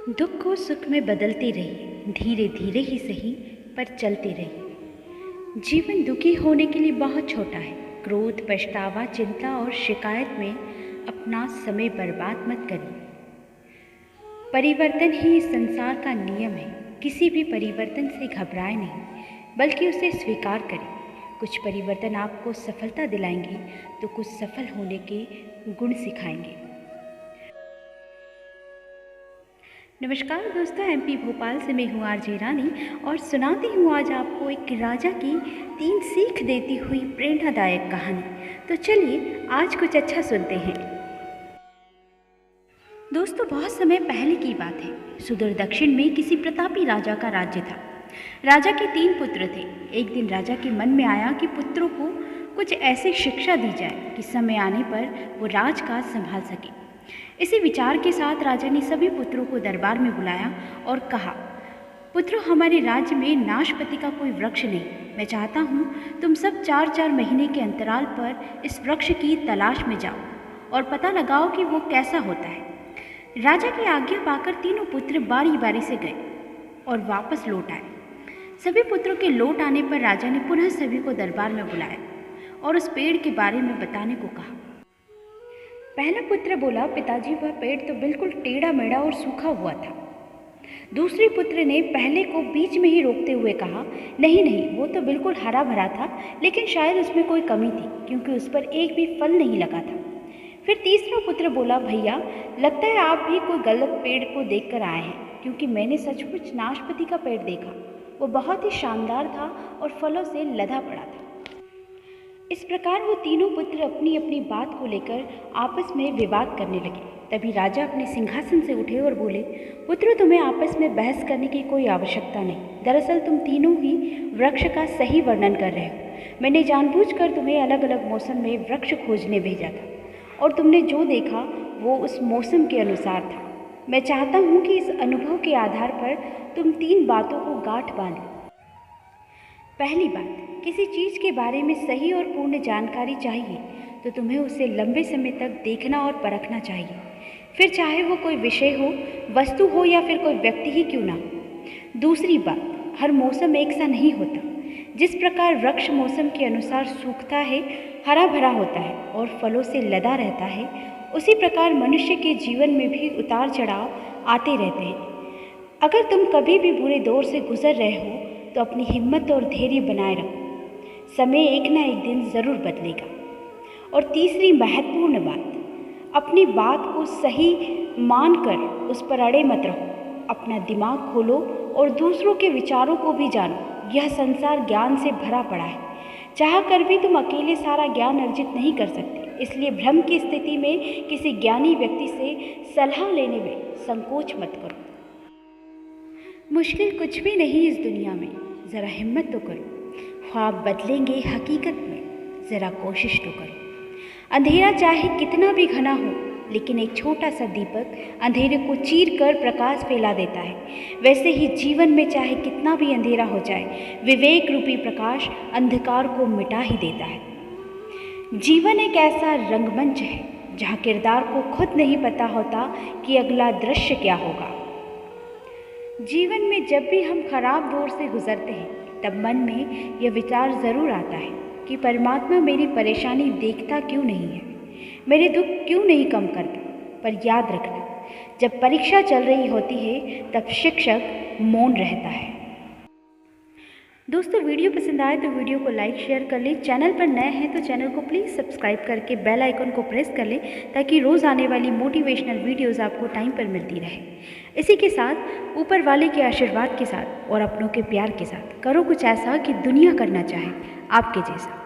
दुख को सुख में बदलती रही, धीरे धीरे ही सही पर चलती रही। जीवन दुखी होने के लिए बहुत छोटा है। क्रोध, पछतावा, चिंता और शिकायत में अपना समय बर्बाद मत करिए। परिवर्तन ही इस संसार का नियम है। किसी भी परिवर्तन से घबराए नहीं, बल्कि उसे स्वीकार करें। कुछ परिवर्तन आपको सफलता दिलाएंगे तो कुछ सफल होने के गुण सिखाएंगे। नमस्कार दोस्तों, एमपी भोपाल से मैं हूँ आरजे रानी और सुनाती हूँ आज आपको एक राजा की 3 सीख देती हुई प्रेरणादायक कहानी। तो चलिए आज कुछ अच्छा सुनते हैं। दोस्तों, बहुत समय पहले की बात है। सुदूर दक्षिण में किसी प्रतापी राजा का राज्य था। राजा के 3 पुत्र थे। एक दिन राजा के मन में आया कि पुत्रों को कुछ ऐसी शिक्षा दी जाए कि समय आने पर वो राजकाज संभाल सके। इसी विचार के साथ राजा ने सभी पुत्रों को दरबार में बुलाया और कहा, पुत्रों, हमारे राज्य में नाशपति का कोई वृक्ष नहीं। मैं चाहता हूँ तुम सब 4-4 महीने के अंतराल पर इस वृक्ष की तलाश में जाओ और पता लगाओ कि वो कैसा होता है। राजा की आज्ञा पाकर तीनों पुत्र बारी बारी से गए और वापस लौट आए। सभी पुत्रों के लौट आने पर राजा ने पुनः सभी को दरबार में बुलाया और उस पेड़ के बारे में बताने को कहा। पहला पुत्र बोला, पिताजी, वह पेड़ तो बिल्कुल टेढ़ा मेढ़ा और सूखा हुआ था। दूसरे पुत्र ने पहले को बीच में ही रोकते हुए कहा, नहीं नहीं, वो तो बिल्कुल हरा भरा था, लेकिन शायद उसमें कोई कमी थी क्योंकि उस पर एक भी फल नहीं लगा था। फिर तीसरा पुत्र बोला, भैया, लगता है आप भी कोई गलत पेड़ को देखकर आए हैं, क्योंकि मैंने सचमुच नाशपति का पेड़ देखा। वो बहुत ही शानदार था और फलों से लदा पड़ा था। इस प्रकार वो तीनों पुत्र अपनी अपनी बात को लेकर आपस में विवाद करने लगे। तभी राजा अपने सिंहासन से उठे और बोले, पुत्रों, तुम्हें आपस में बहस करने की कोई आवश्यकता नहीं। दरअसल तुम तीनों ही वृक्ष का सही वर्णन कर रहे हो। मैंने जानबूझकर तुम्हें अलग अलग मौसम में वृक्ष खोजने भेजा था और तुमने जो देखा वो उस मौसम के अनुसार था। मैं चाहता हूँ कि इस अनुभव के आधार पर तुम 3 बातों को गांठ बांधो। पहली बात, किसी चीज़ के बारे में सही और पूर्ण जानकारी चाहिए तो तुम्हें उसे लंबे समय तक देखना और परखना चाहिए। फिर चाहे वो कोई विषय हो, वस्तु हो या फिर कोई व्यक्ति ही क्यों ना हो। दूसरी बात, हर मौसम एक सा नहीं होता। जिस प्रकार वृक्ष मौसम के अनुसार सूखता है, हरा भरा होता है और फलों से लदा रहता है, उसी प्रकार मनुष्य के जीवन में भी उतार चढ़ाव आते रहते हैं। अगर तुम कभी भी बुरे दौर से गुजर रहे हो तो अपनी हिम्मत और धैर्य बनाए रखो। समय एक ना एक दिन ज़रूर बदलेगा। और तीसरी महत्वपूर्ण बात, अपनी बात को सही मानकर उस पर अड़े मत रहो। अपना दिमाग खोलो और दूसरों के विचारों को भी जानो। यह संसार ज्ञान से भरा पड़ा है। चाह कर भी तुम अकेले सारा ज्ञान अर्जित नहीं कर सकते। इसलिए भ्रम की स्थिति में किसी ज्ञानी व्यक्ति से सलाह लेने में संकोच मत करो। मुश्किल कुछ भी नहीं इस दुनिया में, ज़रा हिम्मत तो करो। ख्वाब बदलेंगे हकीकत में, ज़रा कोशिश तो करो। अंधेरा चाहे कितना भी घना हो, लेकिन एक छोटा सा दीपक अंधेरे को चीर कर प्रकाश फैला देता है। वैसे ही जीवन में चाहे कितना भी अंधेरा हो जाए, विवेक रूपी प्रकाश अंधकार को मिटा ही देता है। जीवन एक ऐसा रंगमंच है जहाँ किरदार को खुद नहीं पता होता कि अगला दृश्य क्या होगा। जीवन में जब भी हम खराब दौर से गुजरते हैं, तब मन में यह विचार ज़रूर आता है कि परमात्मा मेरी परेशानी देखता क्यों नहीं है, मेरे दुख क्यों नहीं कम करता। पर याद रखना, जब परीक्षा चल रही होती है तब शिक्षक मौन रहता है। दोस्तों, वीडियो पसंद आए तो वीडियो को लाइक शेयर कर लें। चैनल पर नए हैं तो चैनल को प्लीज़ सब्सक्राइब करके बेल आइकन को प्रेस कर लें, ताकि रोज़ आने वाली मोटिवेशनल वीडियोस आपको टाइम पर मिलती रहे। इसी के साथ ऊपर वाले के आशीर्वाद के साथ और अपनों के प्यार के साथ करो कुछ ऐसा कि दुनिया करना चाहे आपके जैसा।